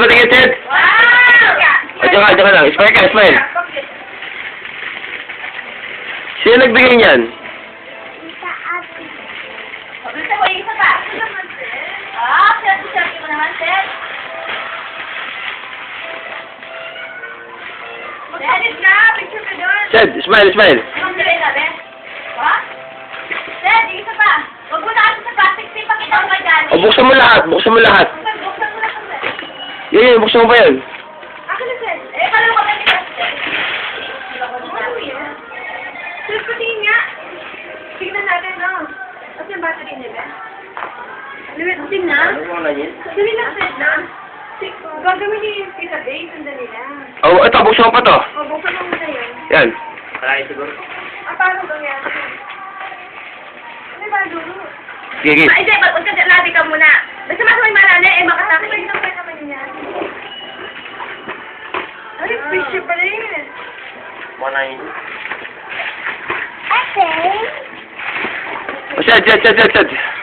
patingin, Ted. Wow! O, tsaka lang. Smile ka, smile. Sino nagbigay niyan? Gusto mo yung isa pa? Ah, selfie mo naman, Ted. Ted, na! Picture ka doon. Ted, smile, smile. Anong nilay na, Ben? Ha? Ted, yung isa pa. Huwag mo na kasi sa plastic tape. Pakita mo kay Daddy. O, buksan mo lahat, buksan mo lahat. Buksan mo na kasi. Yun, buksan mo ba yun? Ako na, Ted. Eh, paano ka ba ni Ted? Ano yan? Ted, patingin nga. Tingnan natin, no? Kasi yung battery niya, Ben. Tingnan. Dali lang, Ted, na. Gagawin yung sa base, sandali lang. Oh, ito, buksan mo pa to. O, buksan mo muna yun. Yan. Paano ganyan? Ano ba, Lulu? Sige, sige. Ay, hindi. Huwag ka labi ka muna. Basta mas may marana, eh, makasakit. Ay, naman naman yan. Ay, fishy pa rin. O, Ted, Ted, Ted, Ted.